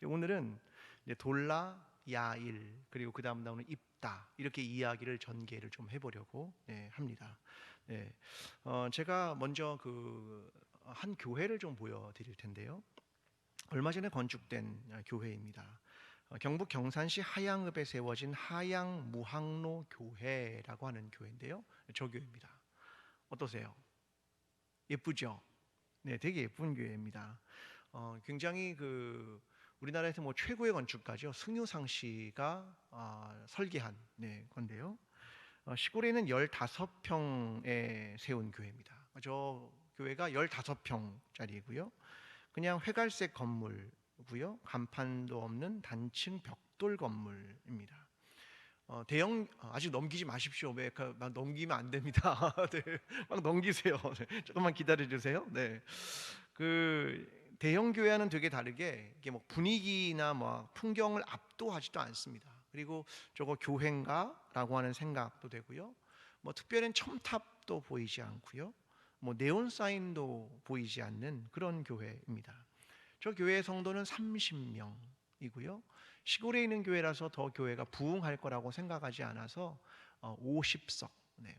오늘은 이제 돌라, 야일, 그리고 그 다음 나오는 입다, 이렇게 이야기를 전개를 좀 해보려고 합니다. 제가 먼저 한 교회를 좀 보여드릴 텐데요. 얼마 전에 건축된 교회입니다. 경북 경산시 하양읍에 세워진 하양무학로 교회라고 하는 교회인데요. 저 교회입니다. 어떠세요? 예쁘죠? 네, 되게 예쁜 교회입니다. 굉장히 우리나라에서 뭐 최고의 건축가죠. 승유상 씨가 설계한 건데요. 시골에 있는 15평에 세운 교회입니다. 저 교회가 15평짜리고요. 그냥 회갈색 건물고요. 간판도 없는 단층 벽돌 건물입니다. 아직 넘기지 마십시오. 막 넘기면 안 됩니다. 네, 막 넘기세요. 네, 조금만 기다려 주세요. 네, 대형 교회와는 되게 다르게 이게 뭐 분위기나 뭐 풍경을 압도하지도 않습니다. 그리고 저거 교회인가라고 하는 생각도 되고요. 뭐 특별한 첨탑도 보이지 않고요. 뭐 네온 사인도 보이지 않는 그런 교회입니다. 저 교회의 성도는 30명이고요. 시골에 있는 교회라서 더 교회가 부흥할 거라고 생각하지 않아서 50석,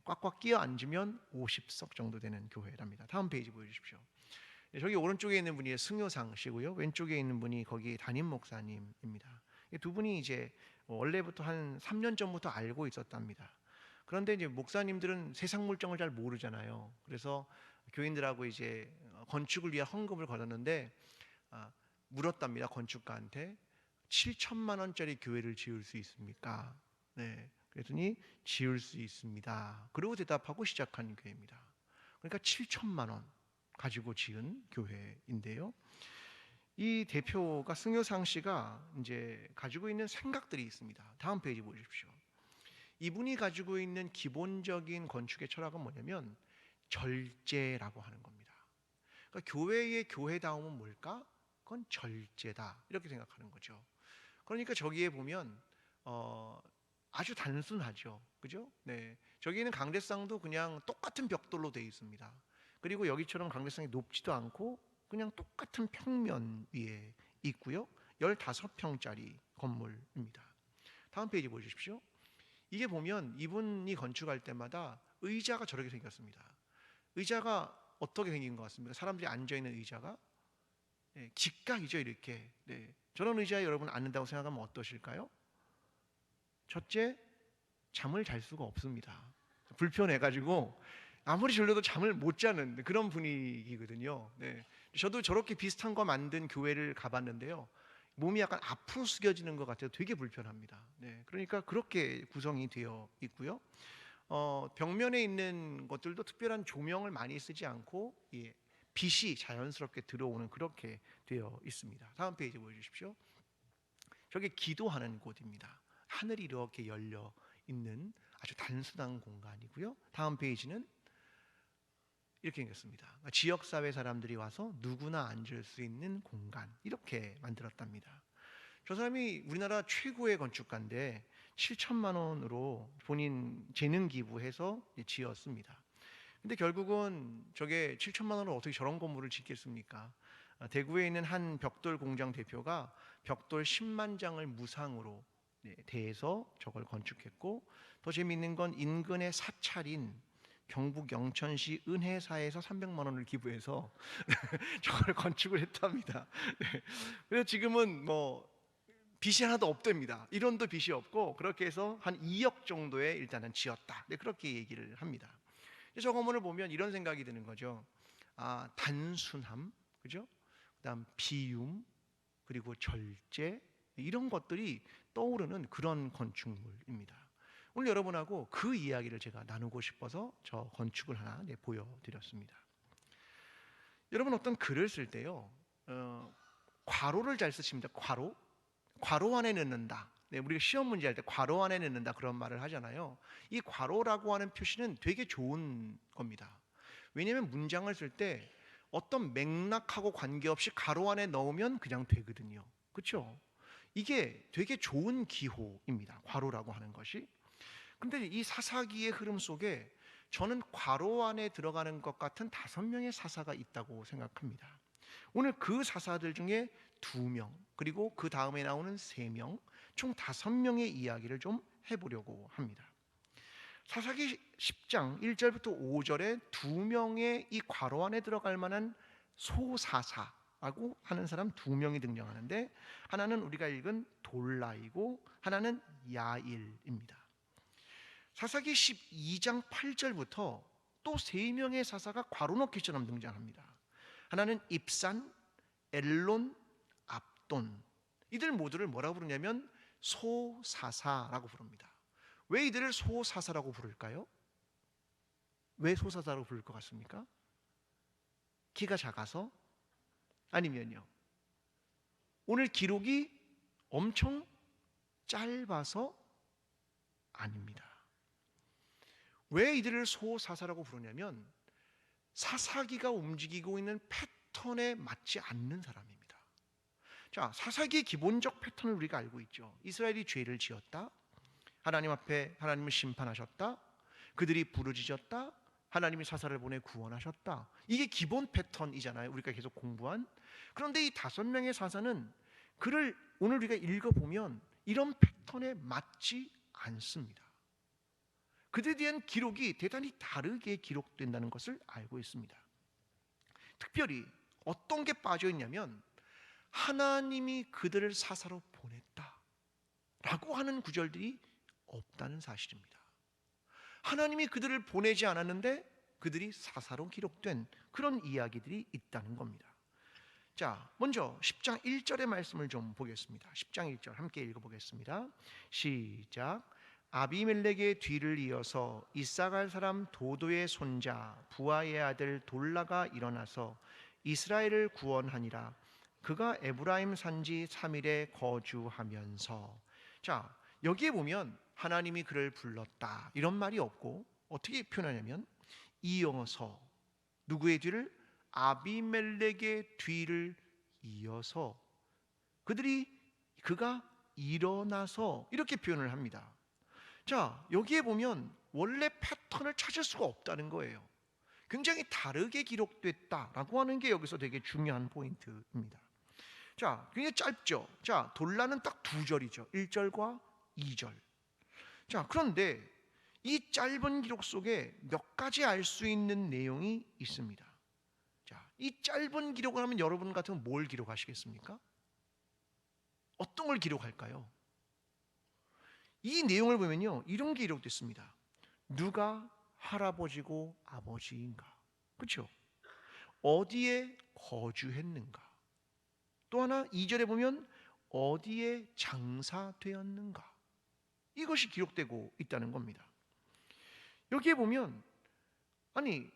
꽉꽉 끼어 앉으면 50석 정도 되는 교회랍니다. 다음 페이지 보여주십시오. 저기 오른쪽에 있는 분이 승효상 씨고요. 왼쪽에 있는 분이 거기 담임 목사님입니다. 두 분이 이제 원래부터 한 3년 전부터 알고 있었답니다. 그런데 이제 목사님들은 세상 물정을 잘 모르잖아요. 그래서 교인들하고 이제 건축을 위한 헌금을 걸었는데 물었답니다. 건축가한테 7천만 원짜리 교회를 지을 수 있습니까? 네, 그랬더니 지을 수 있습니다. 그리고 대답하고 시작한 교회입니다. 그러니까 7천만 원 가지고 지은 교회인데요. 이 대표가 승효상 씨가 이제 가지고 있는 생각들이 있습니다. 다음 페이지 보십시오. 이분이 가지고 있는 기본적인 건축의 철학은 뭐냐면 절제라고 하는 겁니다. 그러니까 교회의 교회다움은 뭘까? 그건 절제다, 이렇게 생각하는 거죠. 그러니까 저기에 보면 아주 단순하죠, 그죠? 네, 저기는 강대상도 그냥 똑같은 벽돌로 되어 있습니다. 그리고 여기처럼 강대상이 높지도 않고 그냥 똑같은 평면 위에 있고요. 15평짜리 건물입니다. 다음 페이지 보십시오. 이게 보면 이분이 건축할 때마다 의자가 저렇게 생겼습니다. 의자가 어떻게 생긴 것 같습니까? 사람들이 앉아있는 의자가 직각이죠, 이렇게. 저런 의자에 여러분 앉는다고 생각하면 어떠실까요? 첫째, 잠을 잘 수가 없습니다. 불편해가지고 아무리 졸려도 잠을 못 자는 그런 분위기거든요. 저도 저렇게 비슷한 거 만든 교회를 가봤는데요. 몸이 약간 앞으로 숙여지는 것 같아서 되게 불편합니다. 그러니까 그렇게 구성이 되어 있고요. 벽면에 있는 것들도 특별한 조명을 많이 쓰지 않고 빛이 자연스럽게 들어오는, 그렇게 되어 있습니다. 다음 페이지 보여주십시오. 저게 기도하는 곳입니다. 하늘이 이렇게 열려 있는 아주 단순한 공간이고요. 다음 페이지는 이렇게 생겼습니다. 지역사회 사람들이 와서 누구나 앉을 수 있는 공간, 이렇게 만들었답니다. 저 사람이 우리나라 최고의 건축가인데 7천만 원으로 본인 재능 기부해서 지었습니다. 근데 결국은 저게 7천만 원으로 어떻게 저런 건물을 짓겠습니까? 대구에 있는 한 벽돌 공장 대표가 벽돌 10만 장을 무상으로 대해서 저걸 건축했고, 더 재미있는 건 인근의 사찰인 경북 영천시 은혜사에서 300만 원을 기부해서 저걸 건축을 했답니다. 그래서 지금은 뭐 빚이 하나도 없답니다. 1원도 빚이 없고, 그렇게 해서 한 2억 정도에 일단은 지었다, 그렇게 얘기를 합니다. 저 건물을 보면 이런 생각이 드는 거죠. 단순함, 그죠? 그다음 비움, 그리고 절제, 이런 것들이 떠오르는 그런 건축물입니다. 오늘 여러분하고 그 이야기를 제가 나누고 싶어서 저 건축을 하나 보여드렸습니다. 여러분, 어떤 글을 쓸 때요, 괄호를 잘 쓰십니다. 괄호 안에 넣는다. 우리가 시험 문제 할 때 괄호 안에 넣는다, 그런 말을 하잖아요. 이 괄호라고 하는 표시는 되게 좋은 겁니다. 왜냐하면 문장을 쓸 때 어떤 맥락하고 관계없이 가로 안에 넣으면 그냥 되거든요. 그렇죠? 이게 되게 좋은 기호입니다, 괄호라고 하는 것이. 근데 이 사사기의 흐름 속에 저는 괄호 안에 들어가는 것 같은 5명의 사사가 있다고 생각합니다. 오늘 그 사사들 중에 2명, 그리고 그 다음에 나오는 3명, 총 5명의 이야기를 좀 해보려고 합니다. 사사기 10장 1절부터 5절에 2명의 이 괄호 안에 들어갈 만한 소사사라고 하는 사람 2명이 등장하는데, 하나는 우리가 읽은 돌라이고 하나는 야일입니다. 사사기 12장 8절부터 또 3명의 사사가 괄호 넣기처럼 등장합니다. 하나는 입산, 엘론, 압돈. 이들 모두를 뭐라고 부르냐면 소사사라고 부릅니다. 왜 이들을 소사사라고 부를까요? 왜 소사사라고 부를 것 같습니까? 키가 작아서? 아니면요, 오늘 기록이 엄청 짧아서? 아닙니다. 왜 이들을 소사사라고 부르냐면 사사기가 움직이고 있는 패턴에 맞지 않는 사람입니다. 자, 사사기의 기본적 패턴을 우리가 알고 있죠. 이스라엘이 죄를 지었다, 하나님 앞에 하나님을 심판하셨다, 그들이 부르짖었다, 하나님이 사사를 보내 구원하셨다. 이게 기본 패턴이잖아요, 우리가 계속 공부한. 그런데 이 5명의 사사는 그를 오늘 우리가 읽어보면 이런 패턴에 맞지 않습니다. 그들에 대한 기록이 대단히 다르게 기록된다는 것을 알고 있습니다. 특별히 어떤 게 빠져 있냐면 하나님이 그들을 사사로 보냈다라고 하는 구절들이 없다는 사실입니다. 하나님이 그들을 보내지 않았는데 그들이 사사로 기록된 그런 이야기들이 있다는 겁니다. 자, 먼저 10장 1절의 말씀을 좀 보겠습니다. 10장 1절 함께 읽어보겠습니다. 시작. 아비멜렉의 뒤를 이어서 이사갈 사람 도도의 손자 부하의 아들 돌라가 일어나서 이스라엘을 구원하니라. 그가 에브라임 산지 3일에 거주하면서. 자, 여기에 보면 하나님이 그를 불렀다 이런 말이 없고 어떻게 표현하냐면 이어서, 누구의 뒤를? 아비멜렉의 뒤를 이어서, 그가 일어나서 이렇게 표현을 합니다. 자, 여기에 보면 원래 패턴을 찾을 수가 없다는 거예요. 굉장히 다르게 기록됐다라고 하는 게 여기서 되게 중요한 포인트입니다. 자, 굉장히 짧죠. 자, 돌라는 딱 2절이죠. 1절과 2절. 자, 그런데 이 짧은 기록 속에 몇 가지 알 수 있는 내용이 있습니다. 자, 이 짧은 기록을 하면 여러분 같으면 뭘 기록하시겠습니까? 어떤 걸 기록할까요? 이 내용을 보면요, 이런 게 기록됐습니다. 누가 할아버지고 아버지인가? 그렇죠? 어디에 거주했는가? 또 하나 2절에 보면 어디에 장사되었는가? 이것이 기록되고 있다는 겁니다. 여기에 보면 아니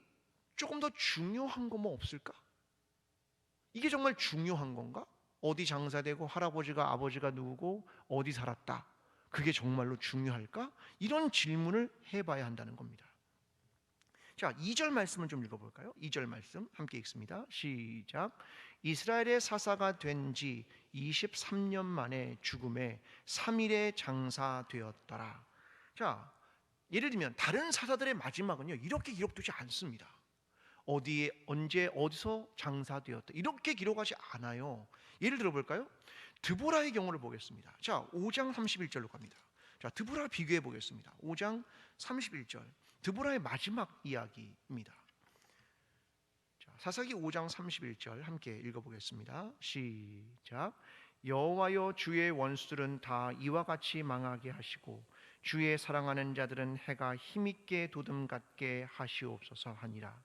조금 더 중요한 거 뭐 없을까? 이게 정말 중요한 건가? 어디 장사되고 할아버지가 아버지가 누구고 어디 살았다, 그게 정말로 중요할까? 이런 질문을 해봐야 한다는 겁니다. 자, 2절 말씀을 좀 읽어볼까요? 2절 말씀 함께 읽습니다. 시작. 이스라엘의 사사가 된 지 23년 만에 죽음에 3일에 장사되었더라. 자, 예를 들면 다른 사사들의 마지막은요 이렇게 기록되지 않습니다. 어디에 언제 어디서 장사되었다 이렇게 기록하지 않아요. 예를 들어볼까요? 드보라의 경우를 보겠습니다. 자, 5장 31절로 갑니다. 자, 드보라 비교해 보겠습니다. 5장 31절 드보라의 마지막 이야기입니다. 자, 사사기 5장 31절 함께 읽어보겠습니다. 시작. 여호와여, 주의 원수들은 다 이와 같이 망하게 하시고 주의 사랑하는 자들은 해가 힘있게 도둠 같게 하시옵소서 하니라.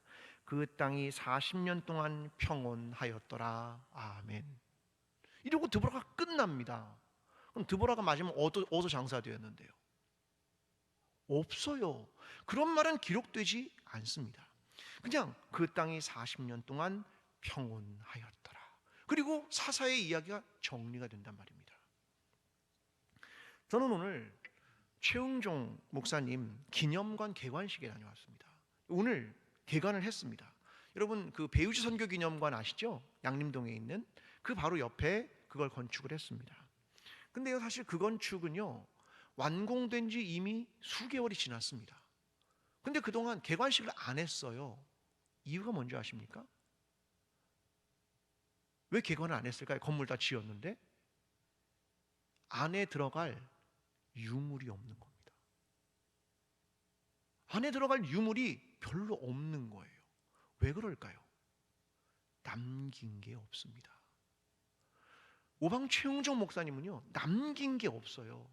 그 땅이 40년 동안 평온하였더라. 아멘. 이러고 드보라가 끝납니다. 그럼 드보라가 마지막 어디서 장사되었는데요? 없어요. 그런 말은 기록되지 않습니다. 그냥 그 땅이 40년 동안 평온하였더라. 그리고 사사의 이야기가 정리가 된단 말입니다. 저는 오늘 최응종 목사님 기념관 개관식에 다녀왔습니다. 오늘 개관을 했습니다. 여러분 그 배우지 선교 기념관 아시죠? 양림동에 있는 그 바로 옆에 그걸 건축을 했습니다. 근데요, 사실 그 건축은요 완공된 지 이미 수개월이 지났습니다. 근데 그동안 개관식을 안 했어요. 이유가 뭔지 아십니까? 왜 개관을 안 했을까요? 건물 다 지었는데. 안에 들어갈 유물이 없는 겁니다. 안에 들어갈 유물이 별로 없는 거예요. 왜 그럴까요? 남긴 게 없습니다. 오방 최웅정 목사님은요, 남긴 게 없어요.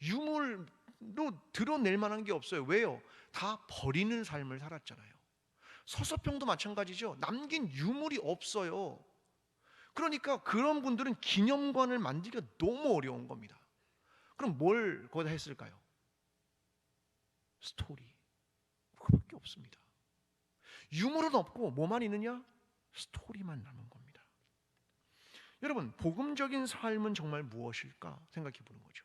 유물로 드러낼 만한 게 없어요. 왜요? 다 버리는 삶을 살았잖아요. 서서평도 마찬가지죠. 남긴 유물이 없어요. 그러니까 그런 분들은 기념관을 만들기가 너무 어려운 겁니다. 그럼 뭘 거기다 했을까요? 스토리. 그밖에 없습니다. 유물은 없고 뭐만 있느냐? 스토리만 남은 겁니다. 여러분, 복음적인 삶은 정말 무엇일까 생각해 보는 거죠.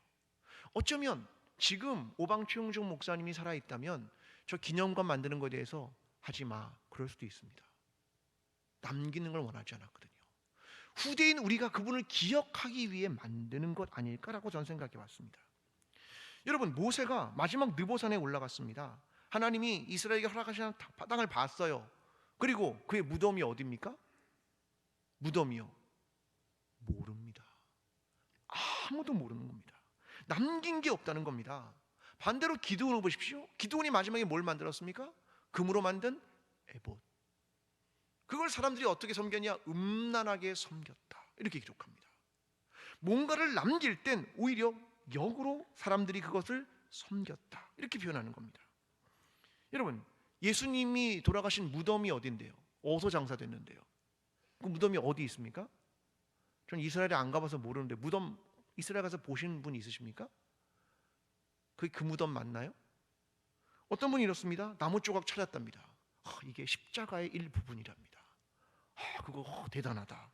어쩌면 지금 오방최용종 목사님이 살아있다면 저 기념관 만드는 것에 대해서 하지 마, 그럴 수도 있습니다. 남기는 걸 원하지 않았거든요. 후대인 우리가 그분을 기억하기 위해 만드는 것 아닐까라고 저는 생각해 봤습니다. 여러분, 모세가 마지막 느보산에 올라갔습니다. 하나님이 이스라엘에게 허락하신 땅을 봤어요. 그리고 그의 무덤이 어디입니까? 무덤이요? 모릅니다. 아무도 모르는 겁니다. 남긴 게 없다는 겁니다. 반대로 기드온을 보십시오. 기드온이 마지막에 뭘 만들었습니까? 금으로 만든 에봇. 그걸 사람들이 어떻게 섬겼냐? 음란하게 섬겼다, 이렇게 기록합니다. 뭔가를 남길 땐 오히려 역으로 사람들이 그것을 섬겼다, 이렇게 표현하는 겁니다. 여러분, 예수님이 돌아가신 무덤이 어딘데요? 어디서 장사됐는데요? 그 무덤이 어디 있습니까? 전 이스라엘에 안 가봐서 모르는데 무덤 이스라엘 가서 보신 분 있으십니까? 그 무덤 맞나요? 어떤 분이 이렇습니다. 나무 조각 찾았답니다. 이게 십자가의 일부분이랍니다. 그거 대단하다.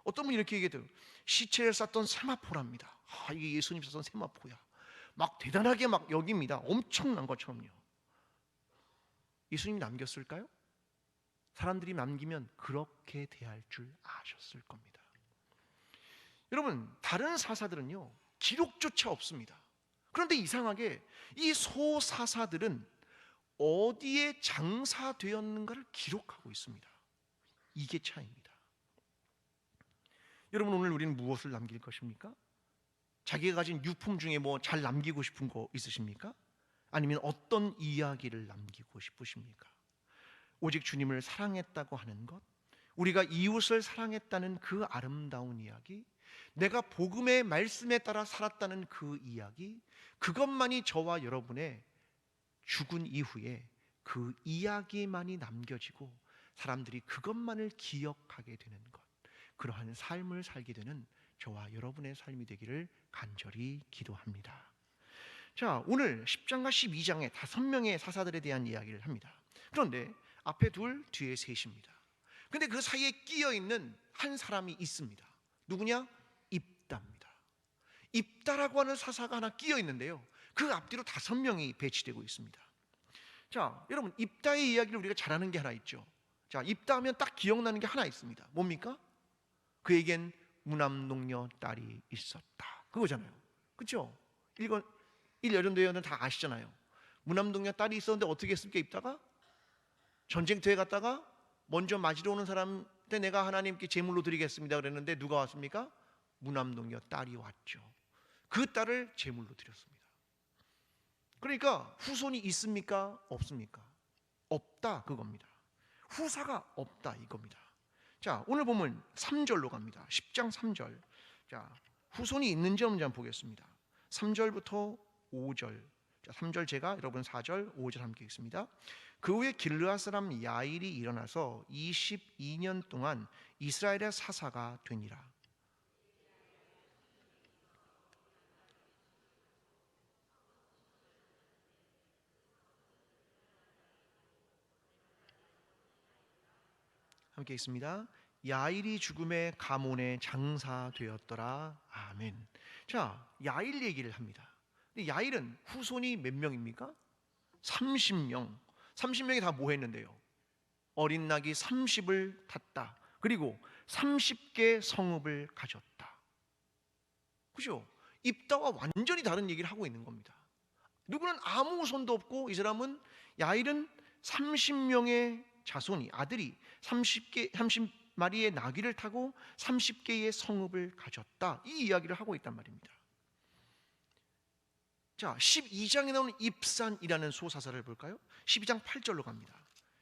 어떤 분이 이렇게 얘기해요. 시체를 쌌던 세마포랍니다. 이게 예수님 쌌던 세마포야. 막 대단하게 막 여깁니다. 엄청난 것처럼요. 예수님이 남겼을까요? 사람들이 남기면 그렇게 대할 줄 아셨을 겁니다. 여러분, 다른 사사들은요, 기록조차 없습니다. 그런데 이상하게 이 소사사들은 어디에 장사되었는가를 기록하고 있습니다. 이게 차이입니다. 여러분, 오늘 우리는 무엇을 남길 것입니까? 자기가 가진 유품 중에 뭐 잘 남기고 싶은 거 있으십니까? 아니면 어떤 이야기를 남기고 싶으십니까? 오직 주님을 사랑했다고 하는 것, 우리가 이웃을 사랑했다는 그 아름다운 이야기, 내가 복음의 말씀에 따라 살았다는 그 이야기, 그것만이 저와 여러분의 죽은 이후에 그 이야기만이 남겨지고 사람들이 그것만을 기억하게 되는 것, 그러한 삶을 살게 되는 저와 여러분의 삶이 되기를 간절히 기도합니다. 자, 오늘 10장과 12장에 5명의 사사들에 대한 이야기를 합니다. 그런데 앞에 둘, 뒤에 셋입니다. 근데 그 사이에 끼어있는 한 사람이 있습니다. 누구냐? 입다입니다. 입다라고 하는 사사가 하나 끼어있는데요, 그 앞뒤로 5명이 배치되고 있습니다. 자, 여러분, 입다의 이야기를 우리가 잘 아는 게 하나 있죠. 자, 입다 하면 딱 기억나는 게 하나 있습니다. 뭡니까? 그에겐 무남농녀 딸이 있었다, 그거잖아요. 그렇죠? 1여름대회는 다 아시잖아요. 무남농녀 딸이 있었는데 어떻게 했습니까? 입다가 전쟁터에 갔다가 먼저 맞으러 오는 사람한테 내가 하나님께 제물로 드리겠습니다 그랬는데 누가 왔습니까? 무남농녀 딸이 왔죠. 그 딸을 제물로 드렸습니다. 그러니까 후손이 있습니까? 없습니까? 없다, 그겁니다. 후사가 없다, 이겁니다. 자, 오늘 보면 3절로 갑니다. 10장 3절. 자, 후손이 있는지 없는지 한번 보겠습니다. 3절부터 5절. 자, 3절 제가, 여러분 4절, 5절 함께 읽습니다. 그 후에 길르앗 사람 야일이 일어나서 22년 동안 이스라엘의 사사가 되니라. 함께 있습니다. 야일이 죽음의 가문에 장사되었더라. 아멘. 자, 야일 얘기를 합니다. 근데 야일은 후손이 몇 명입니까? 30명. 30명이 다 뭐 했는데요? 어린 낙이 30을 탔다. 그리고 30개 성읍을 가졌다. 그죠? 입다와 완전히 다른 얘기를 하고 있는 겁니다. 누구는 아무 후손도 없고, 이 사람은, 야일은 30명의 자손이, 아들이 30마리의 나귀를 타고 30개의 성읍을 가졌다. 이 이야기를 하고 있단 말입니다. 자, 12장에 나오는 입산이라는 소사사를 볼까요? 12장 8절로 갑니다.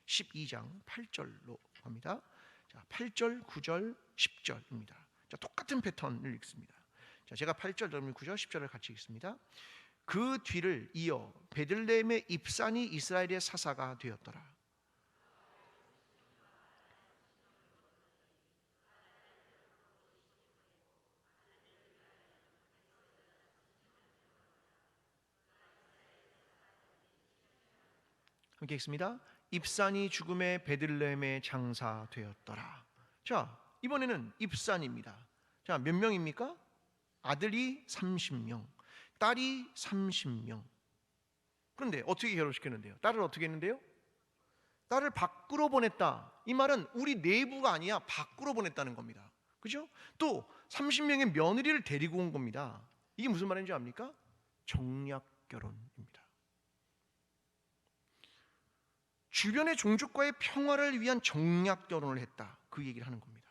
12장 8절로 갑니다. 자, 8절, 9절, 10절입니다. 자, 똑같은 패턴을 읽습니다. 자, 제가 8절, 9절, 10절을 같이 읽습니다. 그 뒤를 이어 베들레헴의 입산이 이스라엘의 사사가 되었더라. 함께 읽습니다. 입산이 죽음의 베들레헴의 장사 되었더라. 자, 이번에는 입산입니다. 자, 몇 명입니까? 아들이 30명, 딸이 30명. 그런데 어떻게 결혼시켰는데요? 딸을 어떻게 했는데요? 딸을 밖으로 보냈다. 이 말은 우리 내부가 아니야, 밖으로 보냈다는 겁니다. 그죠? 또 30명의 며느리를 데리고 온 겁니다. 이게 무슨 말인지 압니까? 정략 결혼입니다. 주변의 종족과의 평화를 위한 정략 결혼을 했다. 그 얘기를 하는 겁니다.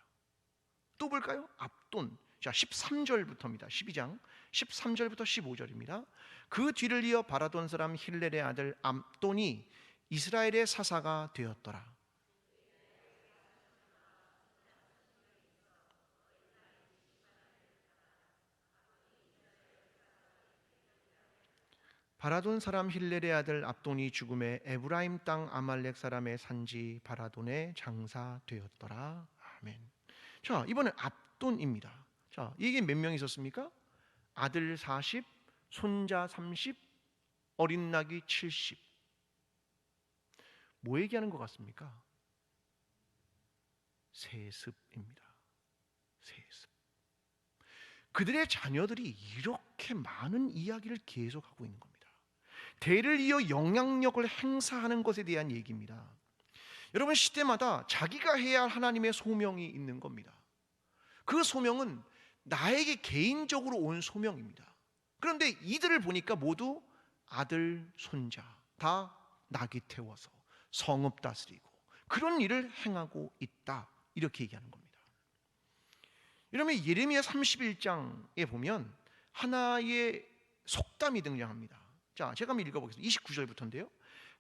또 볼까요? 압돈. 자, 13절부터입니다. 12장 13절부터 15절입니다. 그 뒤를 이어 바라돈 사람 힐렐의 아들 압돈이 이스라엘의 사사가 되었더라. 바라돈 사람 힐렐의 아들 압돈이 죽음에 에브라임 땅 아말렉 사람의 산지 바라돈에 장사되었더라. 아멘. 자, 이번엔 압돈입니다. 자, 이게 몇 명 있었습니까? 아들 40, 손자 30, 어린 나귀 70. 뭐 얘기하는 것 같습니까? 세습입니다. 세습. 그들의 자녀들이 이렇게 많은 이야기를 계속하고 있는 겁니다. 대를 이어 영향력을 행사하는 것에 대한 얘기입니다. 여러분, 시대마다 자기가 해야 할 하나님의 소명이 있는 겁니다. 그 소명은 나에게 개인적으로 온 소명입니다. 그런데 이들을 보니까 모두 아들, 손자 다 나귀 태워서 성읍 다스리고 그런 일을 행하고 있다, 이렇게 얘기하는 겁니다. 이러면 예레미야 31장에 보면 하나의 속담이 등장합니다. 자, 제가 한번 읽어보겠습니다. 29절부터인데요.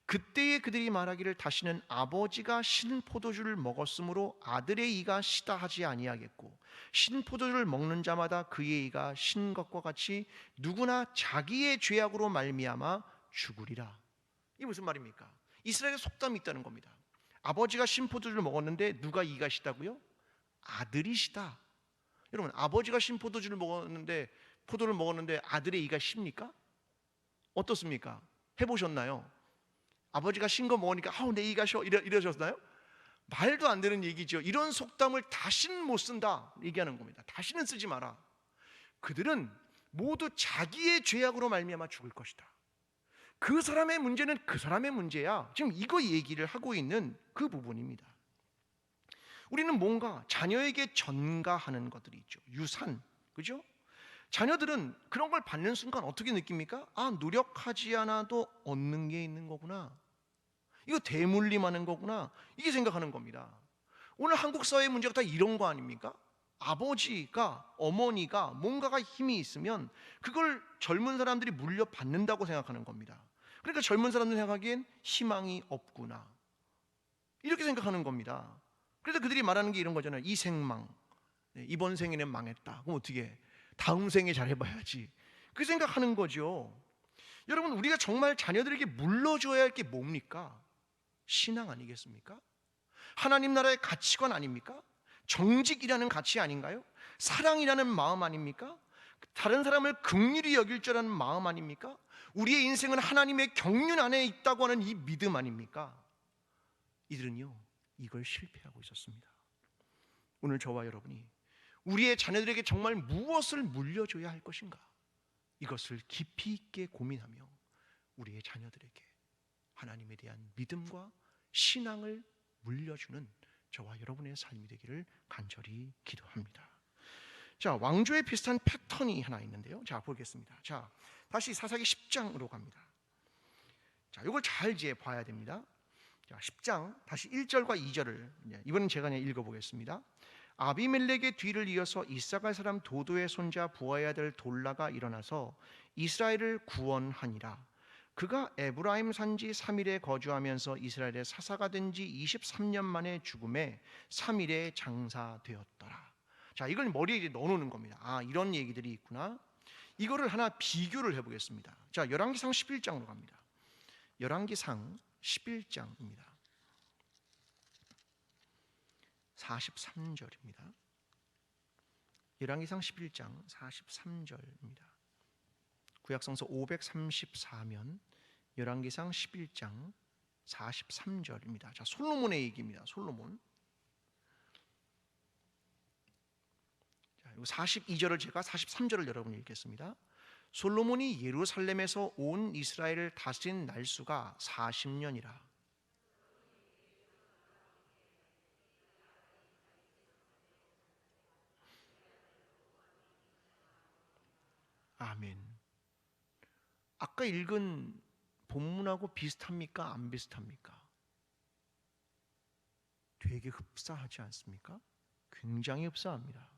그때에 그들이 말하기를 다시는 아버지가 신 포도주를 먹었으므로 아들의 이가 시다 하지 아니하겠고 신 포도주를 먹는 자마다 그의 이가 신 것과 같이 누구나 자기의 죄악으로 말미암아 죽으리라. 이게 무슨 말입니까? 이스라엘에 속담이 있다는 겁니다. 아버지가 신 포도주를 먹었는데 누가 이가 시다고요? 아들이 시다. 여러분, 아버지가 신 포도주를 먹었는데 포도를 먹었는데 아들의 이가 십니까? 어떻습니까? 해보셨나요? 아버지가 신 거 먹으니까 내 이가 셔 이러셨나요? 말도 안 되는 얘기죠. 이런 속담을 다시는 못 쓴다 얘기하는 겁니다. 다시는 쓰지 마라. 그들은 모두 자기의 죄악으로 말미암아 죽을 것이다. 그 사람의 문제는 그 사람의 문제야. 지금 이거 얘기를 하고 있는 그 부분입니다. 우리는 뭔가 자녀에게 전가하는 것들이 있죠. 유산, 그죠? 자녀들은 그런 걸 받는 순간 어떻게 느낍니까? 아, 노력하지 않아도 얻는 게 있는 거구나. 이거 대물림하는 거구나. 이게 생각하는 겁니다. 오늘 한국 사회의 문제가 다 이런 거 아닙니까? 아버지가, 어머니가 뭔가가 힘이 있으면 그걸 젊은 사람들이 물려받는다고 생각하는 겁니다. 그러니까 젊은 사람들 생각하기엔 희망이 없구나, 이렇게 생각하는 겁니다. 그래서 그들이 말하는 게 이런 거잖아요. 이 생망, 이번 생에는 망했다. 그럼 어떻게 해? 다음 생에 잘해봐야지. 그 생각하는 거죠. 여러분, 우리가 정말 자녀들에게 물려줘야 할 게 뭡니까? 신앙 아니겠습니까? 하나님 나라의 가치관 아닙니까? 정직이라는 가치 아닌가요? 사랑이라는 마음 아닙니까? 다른 사람을 긍휼히 여길 줄 아는 마음 아닙니까? 우리의 인생은 하나님의 경륜 안에 있다고 하는 이 믿음 아닙니까? 이들은요, 이걸 실패하고 있었습니다. 오늘 저와 여러분이 우리의 자녀들에게 정말 무엇을 물려줘야 할 것인가, 이것을 깊이 있게 고민하며 우리의 자녀들에게 하나님에 대한 믿음과 신앙을 물려주는 저와 여러분의 삶이 되기를 간절히 기도합니다. 자, 왕조에 비슷한 패턴이 하나 있는데요. 자, 보겠습니다. 자, 다시 사사기 10장으로 갑니다. 자, 이걸 잘 이제 봐야 됩니다. 자, 10장 다시 1절과 2절을 이번엔 제가 그냥 읽어보겠습니다. 아비멜렉의 뒤를 이어서 이사갈 사람 도도의 손자 부하의 아들 돌라가 일어나서 이스라엘을 구원하니라. 그가 에브라임 산지 3일에 거주하면서 이스라엘의 사사가 된 지 23년 만에 죽음에 3일에 장사되었더라. 자, 이걸 머리에 이제 넣어놓는 겁니다. 아, 이런 얘기들이 있구나. 이거를 하나 비교를 해보겠습니다. 자, 열왕기상 11장으로 갑니다. 열왕기상 11장입니다. 43절입니다. 열왕기상 11장 43절입니다. 구약성서 534면 열왕기상 11장 43절입니다. 자, 솔로몬의 얘기입니다. 솔로몬. 자, 42절을 제가 43절을 여러분 읽겠습니다. 솔로몬이 예루살렘에서 온 이스라엘을 다스린 날수가 40년이라. 아멘. 아까 읽은 본문하고 비슷합니까? 안 비슷합니까? 되게 흡사하지 않습니까? 굉장히 흡사합니다.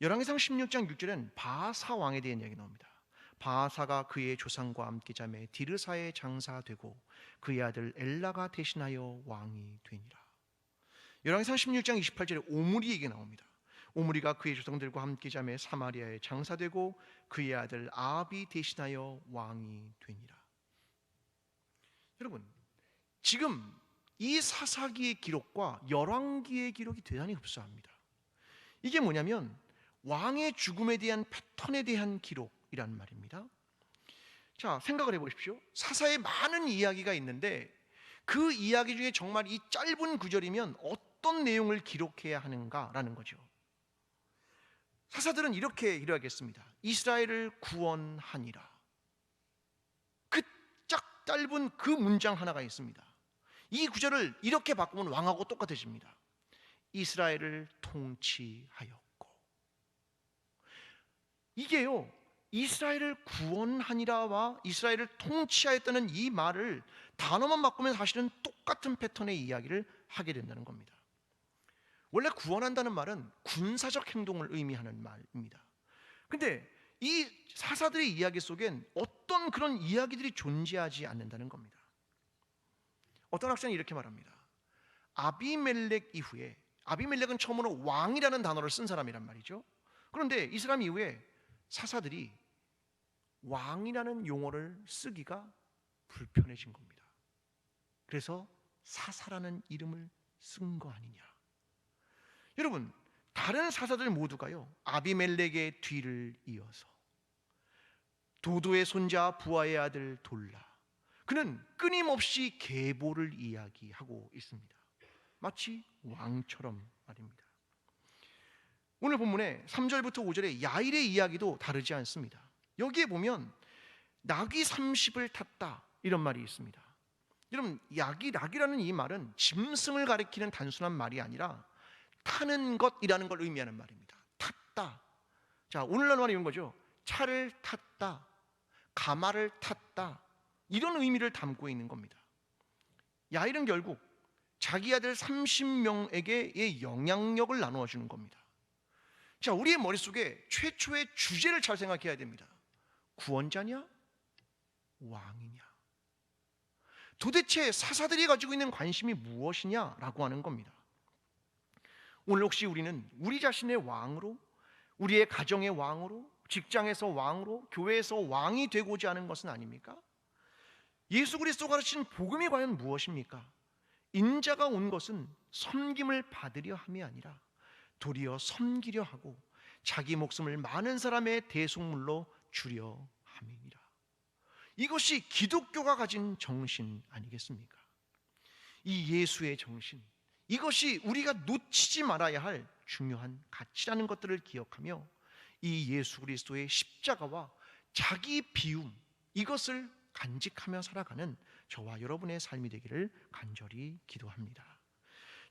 열왕기상 16장 6절엔 바하사 왕에 대한 이야기 나옵니다. 바하사가 그의 조상과 함께 자매 디르사의 장사되고 그의 아들 엘라가 대신하여 왕이 되니라. 열왕기상 16장 28절에 오므리 얘기 나옵니다. 오므리가 그의 조상들과 함께 자매 사마리아에 장사되고 그의 아들 아합이 대신하여 왕이 되니라. 여러분, 지금 이 사사기의 기록과 열왕기의 기록이 대단히 흡사합니다. 이게 뭐냐면 왕의 죽음에 대한 패턴에 대한 기록이란 말입니다. 자, 생각을 해보십시오. 사사에 많은 이야기가 있는데 그 이야기 중에 정말 이 짧은 구절이면 어떤 내용을 기록해야 하는가라는 거죠. 사사들은 이렇게 이야기했습니다. 이스라엘을 구원하니라. 그 짝 짧은 그 문장 하나가 있습니다. 이 구절을 이렇게 바꾸면 왕하고 똑같아집니다. 이스라엘을 통치하였고. 이게요, 이스라엘을 구원하니라와 이스라엘을 통치하였다는 이 말을 단어만 바꾸면 사실은 똑같은 패턴의 이야기를 하게 된다는 겁니다. 원래 구원한다는 말은 군사적 행동을 의미하는 말입니다. 근데 이 사사들의 이야기 속엔 어떤 그런 이야기들이 존재하지 않는다는 겁니다. 어떤 학자는 이렇게 말합니다. 아비멜렉 이후에, 아비멜렉은 처음으로 왕이라는 단어를 쓴 사람이란 말이죠. 그런데 이 사람 이후에 사사들이 왕이라는 용어를 쓰기가 불편해진 겁니다. 그래서 사사라는 이름을 쓴 거 아니냐. 여러분, 다른 사사들 모두가요, 아비멜렉의 뒤를 이어서 도도의 손자 부하의 아들 돌라, 그는 끊임없이 계보를 이야기하고 있습니다. 마치 왕처럼 말입니다. 오늘 본문에 3절부터 5절의 야일의 이야기도 다르지 않습니다. 여기에 보면 낙이 30을 탔다 이런 말이 있습니다. 여러분, 낙이라는 이 말은 짐승을 가리키는 단순한 말이 아니라 타는 것이라는 걸 의미하는 말입니다. 탔다. 자, 오늘날 말이 이런 거죠. 차를 탔다, 가마를 탔다, 이런 의미를 담고 있는 겁니다. 야일은 결국 자기 아들 30명에게의 영향력을 나누어 주는 겁니다. 자, 우리의 머릿속에 최초의 주제를 잘 생각해야 됩니다. 구원자냐? 왕이냐? 도대체 사사들이 가지고 있는 관심이 무엇이냐라고 하는 겁니다. 오늘 혹시 우리는 우리 자신의 왕으로, 우리의 가정의 왕으로, 직장에서 왕으로, 교회에서 왕이 되고자 하는 것은 아닙니까? 예수 그리스도가 가르치는 복음이 과연 무엇입니까? 인자가 온 것은 섬김을 받으려 함이 아니라 도리어 섬기려 하고 자기 목숨을 많은 사람의 대속물로 주려 함이니라. 이것이 기독교가 가진 정신 아니겠습니까? 이 예수의 정신, 이것이 우리가 놓치지 말아야 할 중요한 가치라는 것들을 기억하며 이 예수 그리스도의 십자가와 자기 비움, 이것을 간직하며 살아가는 저와 여러분의 삶이 되기를 간절히 기도합니다.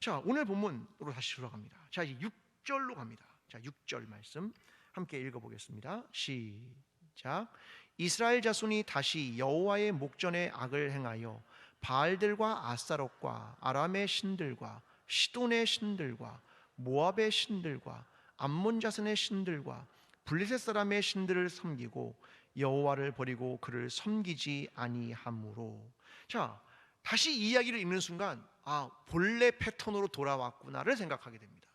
자, 오늘 본문으로 다시 돌아갑니다. 자, 이제 6절로 갑니다. 자, 6절 말씀 함께 읽어보겠습니다. 시작. 이스라엘 자손이 다시 여호와의 목전에 악을 행하여 바알들과 아스타롯과 아람의 신들과 시돈의 신들과 모압의 신들과 암몬 자손의 신들과 블레셋 사람의 신들을 섬기고 여호와를 버리고 그를 섬기지 아니하므로. 자, 다시 이 이야기를 읽는 순간 본래 패턴으로 돌아왔구나를 생각하게 됩니다.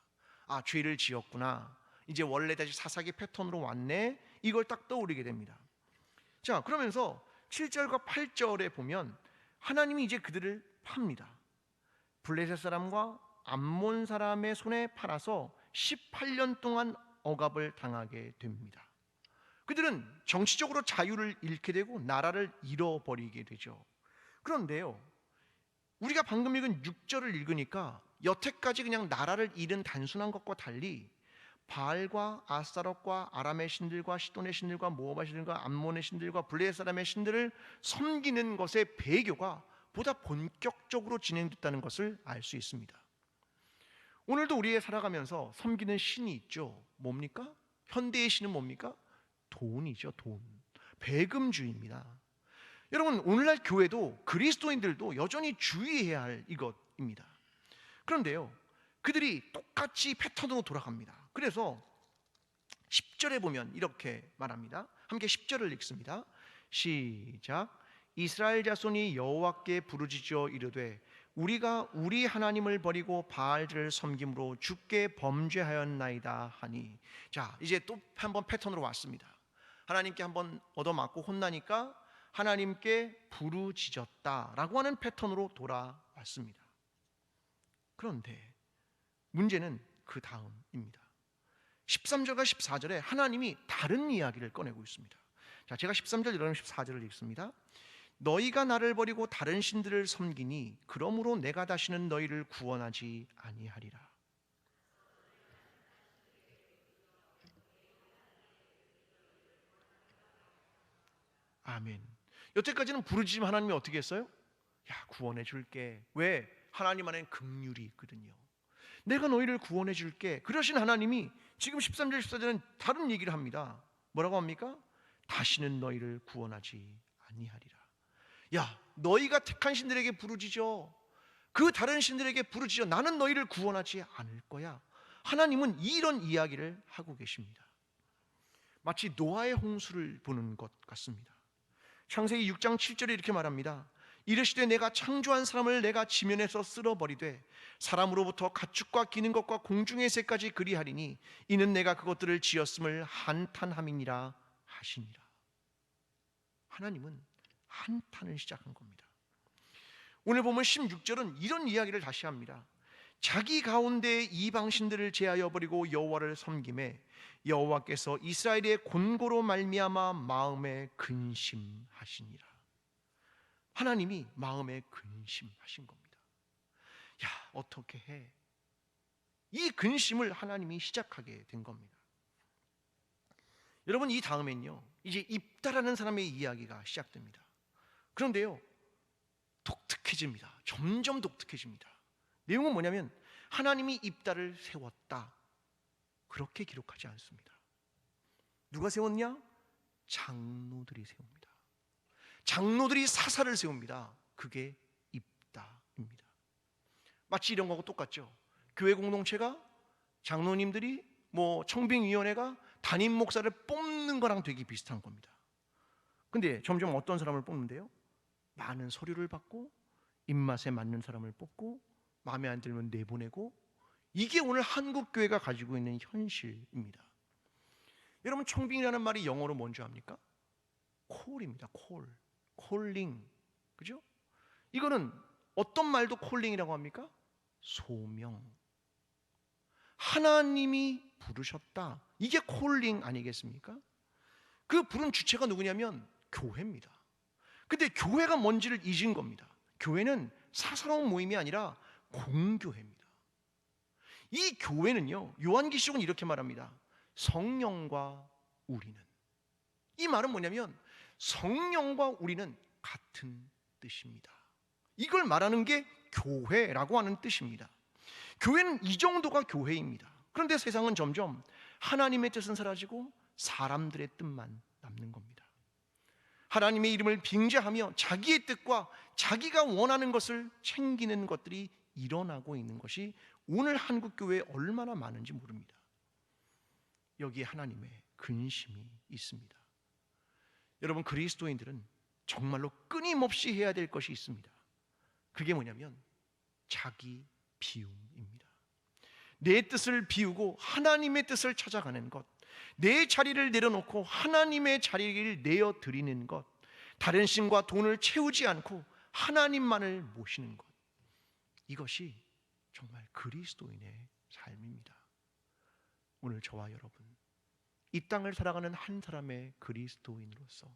죄를 지었구나, 이제 원래 다시 사사기 패턴으로 왔네, 이걸 딱 떠오르게 됩니다. 자, 그러면서 7절과 8절에 보면 하나님이 이제 그들을 팝니다. 블레셋 사람과 암몬 사람의 손에 팔아서 18년 동안 억압을 당하게 됩니다. 그들은 정치적으로 자유를 잃게 되고 나라를 잃어버리게 되죠. 그런데요, 우리가 방금 읽은 6절을 읽으니까 여태까지 그냥 나라를 잃은 단순한 것과 달리 바알과 아스타롯과 아람의 신들과 시돈의 신들과 모압의 신들과 암몬의 신들과 블레셋 사람의 신들을 섬기는 것의 배교가 보다 본격적으로 진행됐다는 것을 알 수 있습니다. 오늘도 우리의 살아가면서 섬기는 신이 있죠. 뭡니까? 현대의 신은 뭡니까? 돈이죠. 돈. 배금주의입니다. 여러분, 오늘날 교회도 그리스도인들도 여전히 주의해야 할 이것입니다. 그런데요, 그들이 똑같이 패턴으로 돌아갑니다. 그래서 10절에 보면 이렇게 말합니다. 함께 10절을 읽습니다. 시작. 이스라엘 자손이 여호와께 부르짖어 이르되 우리가 우리 하나님을 버리고 바알들을 섬김으로 주께 범죄하였나이다 하니. 자, 이제 또 한번 패턴으로 왔습니다. 하나님께 한번 얻어맞고 혼나니까 하나님께 부르짖었다라고 하는 패턴으로 돌아왔습니다. 그런데 문제는 그 다음입니다. 13절과 14절에 하나님이 다른 이야기를 꺼내고 있습니다. 자, 제가 13절 여러분 14절을 읽습니다. 너희가 나를 버리고 다른 신들을 섬기니 그러므로 내가 다시는 너희를 구원하지 아니하리라. 아멘. 여태까지는 부르짖음 하나님이 어떻게 했어요? 야, 구원해 줄게. 왜? 하나님 안에는 긍휼이 있거든요. 내가 너희를 구원해 줄게. 그러신 하나님이 지금 13절 14절은 다른 얘기를 합니다. 뭐라고 합니까? 다시는 너희를 구원하지 아니하리라. 야, 너희가 택한 신들에게 부르짖어. 그 다른 신들에게 부르짖어. 나는 너희를 구원하지 않을 거야. 하나님은 이런 이야기를 하고 계십니다. 마치 노아의 홍수를 보는 것 같습니다. 창세기 6장 7절에 이렇게 말합니다. 이르시되 내가 창조한 사람을 내가 지면에서 쓸어버리되 사람으로부터 가축과 기는 것과 공중의 새까지 그리하리니 이는 내가 그것들을 지었음을 한탄함이니라 하시니라. 하나님은 한탄을 시작한 겁니다. 오늘 보면 16절은 이런 이야기를 다시 합니다. 자기 가운데 이방 신들을 제하여 버리고 여호와를 섬김에 여호와께서 이스라엘의 곤고로 말미암아 마음에 근심하시니라. 하나님이 마음에 근심하신 겁니다. 야, 어떻게 해? 이 근심을 하나님이 시작하게 된 겁니다. 여러분, 이 다음엔요, 이제 입다라는 사람의 이야기가 시작됩니다. 그런데요, 독특해집니다. 점점 독특해집니다. 내용은 뭐냐면 하나님이 입다를 세웠다, 그렇게 기록하지 않습니다. 누가 세웠냐? 장로들이 세웁니다. 장로들이 사사를 세웁니다. 그게 입다입니다. 마치 이런 거하고 똑같죠. 교회 공동체가 장로님들이 청빙위원회가 담임 목사를 뽑는 거랑 되게 비슷한 겁니다. 근데 점점 어떤 사람을 뽑는데요? 많은 서류를 받고 입맛에 맞는 사람을 뽑고 마음에 안 들면 내보내고, 이게 오늘 한국 교회가 가지고 있는 현실입니다. 여러분, 청빙이라는 말이 영어로 뭔지 압니까? 콜입니다. 콜링. 그죠? 이거는 어떤 말도 콜링이라고 합니까? 소명. 하나님이 부르셨다. 이게 콜링 아니겠습니까? 그 부른 주체가 누구냐면 교회입니다. 근데 교회가 뭔지를 잊은 겁니다. 교회는 사사로운 모임이 아니라 공교회입니다. 이 교회는요, 요한계시록은 이렇게 말합니다. 성령과 우리는. 이 말은 뭐냐면 성령과 우리는 같은 뜻입니다. 이걸 말하는 게 교회라고 하는 뜻입니다. 교회는 이 정도가 교회입니다. 그런데 세상은 점점 하나님의 뜻은 사라지고 사람들의 뜻만 남는 겁니다. 하나님의 이름을 빙자하며 자기의 뜻과 자기가 원하는 것을 챙기는 것들이 일어나고 있는 것이 오늘 한국 교회에 얼마나 많은지 모릅니다. 여기에 하나님의 근심이 있습니다. 여러분, 그리스도인들은 정말로 끊임없이 해야 될 것이 있습니다. 그게 뭐냐면 자기 비움입니다. 내 뜻을 비우고 하나님의 뜻을 찾아가는 것, 내 자리를 내려놓고 하나님의 자리를 내어드리는 것, 다른 신과 돈을 채우지 않고 하나님만을 모시는 것, 이것이 정말 그리스도인의 삶입니다. 오늘 저와 여러분, 이 땅을 살아가는 한 사람의 그리스도인으로서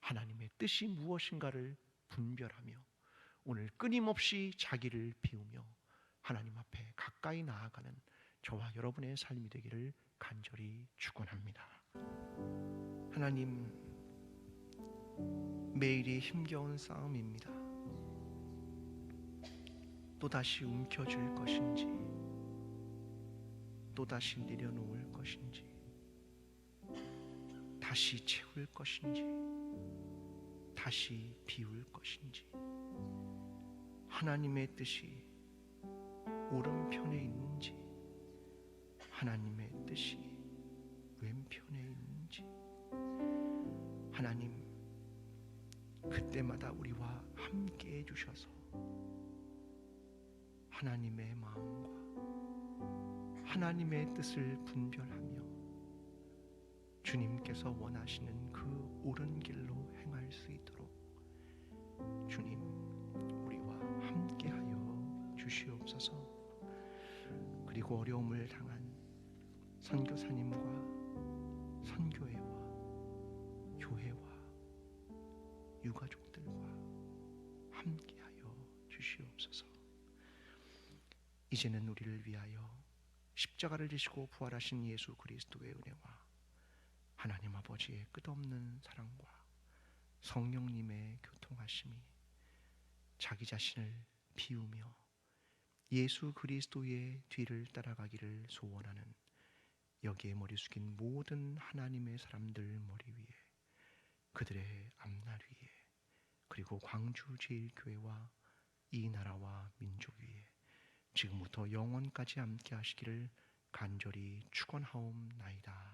하나님의 뜻이 무엇인가를 분별하며 오늘 끊임없이 자기를 비우며 하나님 앞에 가까이 나아가는 저와 여러분의 삶이 되기를 간절히 축원합니다. 하나님, 매일이 힘겨운 싸움입니다. 또다시 움켜쥘 것인지, 또다시 내려놓을 것인지, 다시 채울 것인지, 다시 비울 것인지, 하나님의 뜻이 오른편에 있는지 하나님의 뜻이 왼편에 있는지, 하나님 그때마다 우리와 함께 해주셔서 하나님의 마음과 하나님의 뜻을 분별하며 주님께서 원하시는 그 옳은 길로 행할 수 있도록 주님 우리와 함께하여 주시옵소서. 그리고 어려움을 당한 선교사님과 선교회와 교회와 유가족들과 함께하여 주시옵소서. 이제는 우리를 위하여 십자가를 지시고 부활하신 예수 그리스도의 은혜와 하나님 아버지의 끝없는 사랑과 성령님의 교통하심이 자기 자신을 비우며 예수 그리스도의 뒤를 따라가기를 소원하는 여기에 머리 숙인 모든 하나님의 사람들 머리 위에, 그들의 앞날 위에, 그리고 광주제일교회와 이 나라와 민족 위에 지금부터 영원까지 함께 하시기를 간절히 축원하옵나이다.